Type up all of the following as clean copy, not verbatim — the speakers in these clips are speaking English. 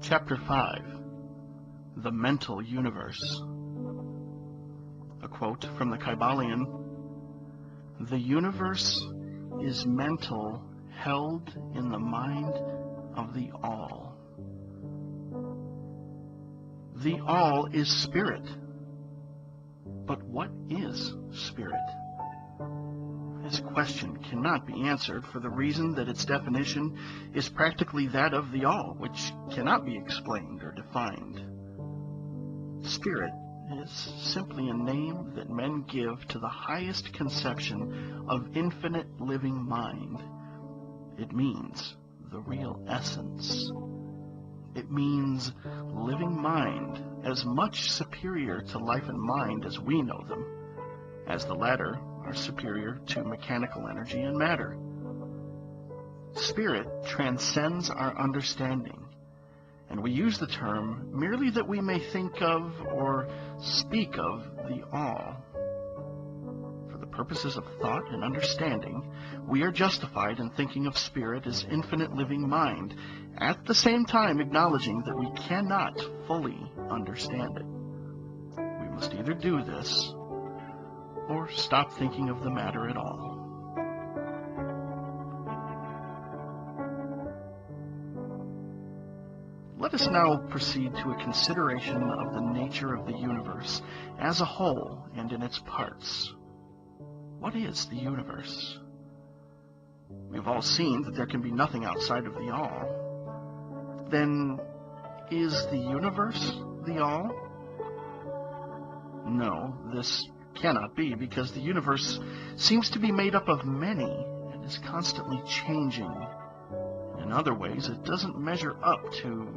Chapter 5. The Mental Universe. A quote from the Kybalion: "The universe is mental, held in the mind of the All." The All is spirit. But what is spirit? This question cannot be answered for the reason that its definition is practically that of the All, which cannot be explained or defined. Spirit is simply a name that men give to the highest conception of infinite living mind. It means the real essence. It means living mind, as much superior to life and mind as we know them, as the latter are superior to mechanical energy and matter. Spirit transcends our understanding, and we use the term merely that we may think of or speak of the All. For the purposes of thought and understanding, we are justified in thinking of spirit as infinite living mind, at the same time acknowledging that we cannot fully understand it. We must either do this or stop thinking of the matter at all. Let us now proceed to a consideration of the nature of the universe as a whole and in its parts. What is the universe? We've all seen that there can be nothing outside of the All. Then, is the universe the All? No, this cannot be, because the universe seems to be made up of many and is constantly changing. In other ways, it doesn't measure up to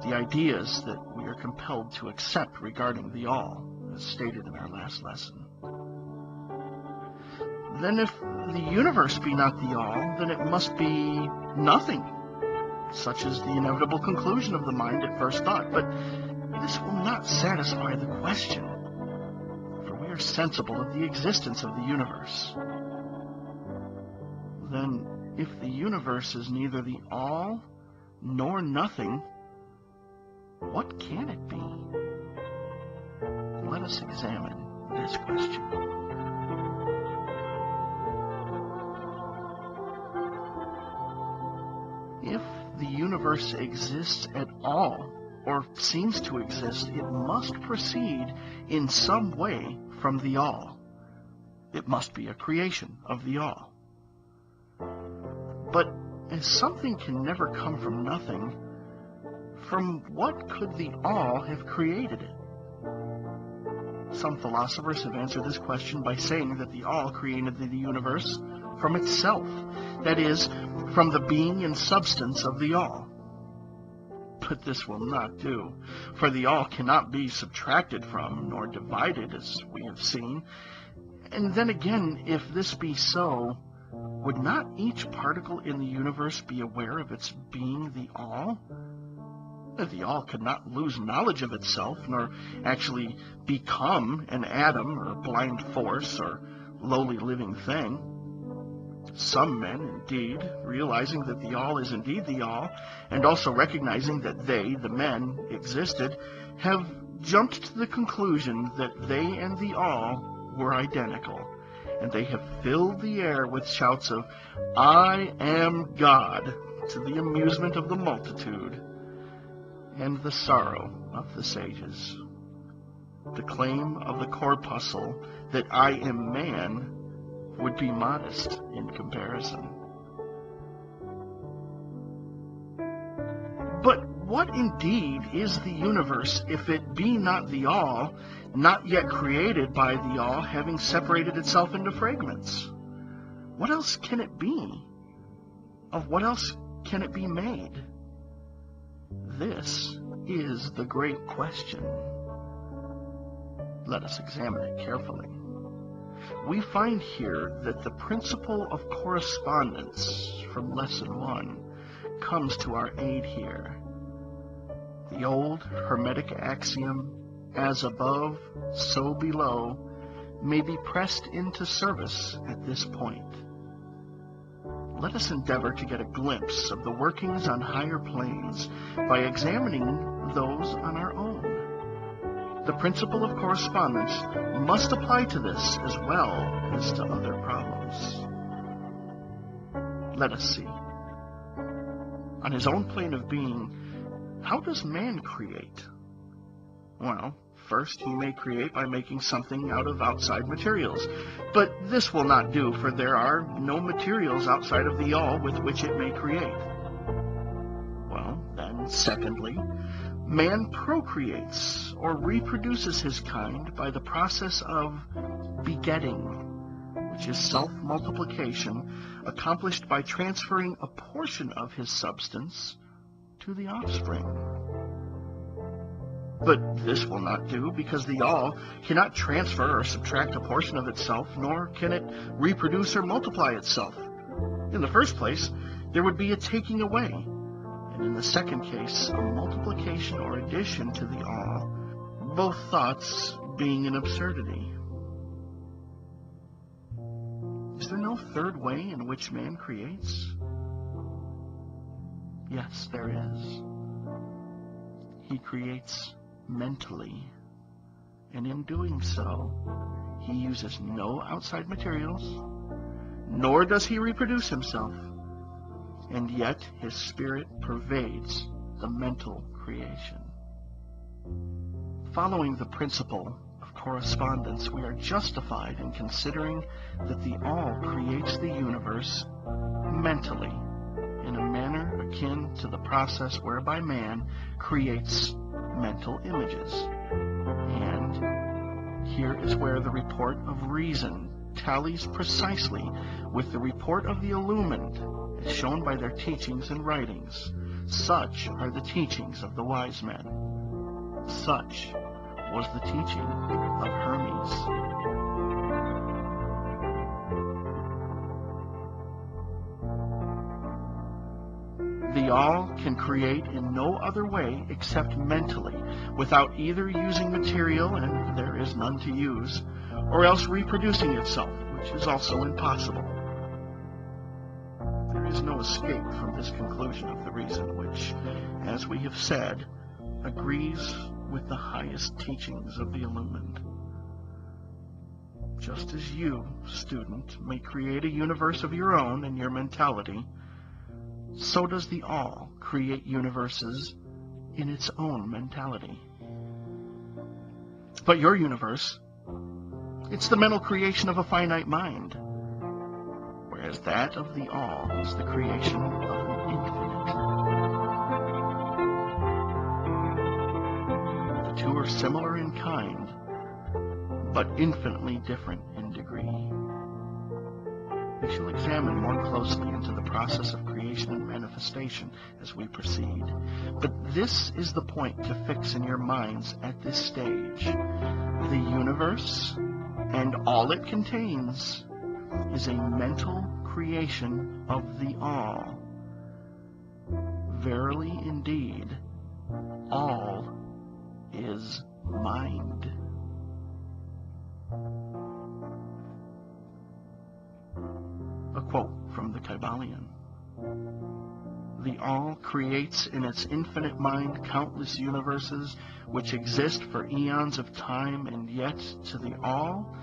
the ideas that we are compelled to accept regarding the All, as stated in our last lesson. Then if the universe be not the All, then it must be nothing, such is the inevitable conclusion of the mind at first thought. But this will not satisfy the question, for we are sensible of the existence of the universe. Then, if the universe is neither the All nor nothing, what can it be? Let us examine this question. If the universe exists at all, or seems to exist, it must proceed in some way from the All. It must be a creation of the All. But as something can never come from nothing, from what could the All have created it? Some philosophers have answered this question by saying that the All created the universe from itself, that is, from the being and substance of the All. But this will not do, for the All cannot be subtracted from nor divided, as we have seen. And then again, if this be so, would not each particle in the universe be aware of its being the All? The All could not lose knowledge of itself, nor actually become an atom or blind force or lowly living thing. Some men, indeed, realizing that the All is indeed the All, and also recognizing that they, the men, existed, have jumped to the conclusion that they and the All were identical, and they have filled the air with shouts of, "I am God," to the amusement of the multitude and the sorrow of the sages. The claim of the corpuscle that "I am man" would be modest in comparison. But what indeed is the universe if it be not the All, not yet created by the All, having separated itself into fragments? What else can it be? Of what else can it be made? This is the great question. Let us examine it carefully. We find here that the principle of correspondence from Lesson 1 comes to our aid here. The old Hermetic axiom, "as above, so below," may be pressed into service at this point. let us endeavor to get a glimpse of the workings on higher planes by examining those on our own. The principle of correspondence must apply to this as well as to other problems. Let us see. On his own plane of being, how does man create? Well, first, he may create by making something out of outside materials. But this will not do, for there are no materials outside of the all with which it may create. Well, then, secondly, man procreates or reproduces his kind by the process of begetting, which is self-multiplication accomplished by transferring a portion of his substance to the offspring. But this will not do, because the all cannot transfer or subtract a portion of itself, nor can it reproduce or multiply itself. In the first place, there would be a taking away, and in the second case, a multiplication or addition to the all, both thoughts being an absurdity. Is there no third way in which man creates? Yes, there is. He creates mentally, and in doing so, he uses no outside materials, nor does he reproduce himself, and yet his spirit pervades the mental creation. Following the principle of correspondence, we are justified in considering that the all creates the universe mentally, in a manner akin to the process whereby man creates mental images. And here is where the report of reason tallies precisely with the report of the illumined, as shown by their teachings and writings. Such are the teachings of the wise men. Such was the teaching of Hermes. The all can create in no other way except mentally, without either using material, and there is none to use, or else reproducing itself, which is also impossible. There is no escape from this conclusion of the reason, which, as we have said, agrees with the highest teachings of the illumined. Just as you, student, may create a universe of your own in your mentality, so does the all create universes in its own mentality. But your universe, it's the mental creation of a finite mind, whereas that of the all is the creation of an infinite. The two are similar in kind, but infinitely different in degree. We shall examine more closely into the process of creation and manifestation as we proceed. But this is the point to fix in your minds at this stage. The universe and all it contains is a mental creation of the all. Verily indeed, all is mind. A quote from the Kybalion. The all creates in its infinite mind countless universes which exist for eons of time, and yet to the all,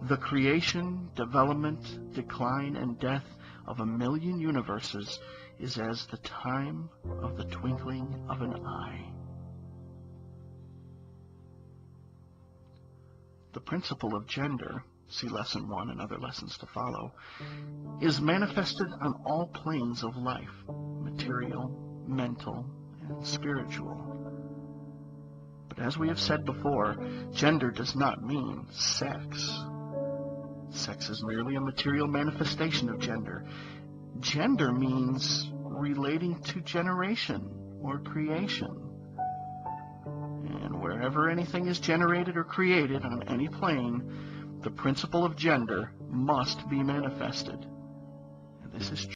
the creation, development, decline, and death of 1,000,000 universes is as the time of the twinkling of an eye. The principle of gender, see Lesson 1 and other lessons to follow, is manifested on all planes of life, material, mental, and spiritual. But as we have said before, gender does not mean sex. Sex is merely a material manifestation of gender. Gender means relating to generation or creation. And wherever anything is generated or created on any plane, the principle of gender must be manifested. And this is true.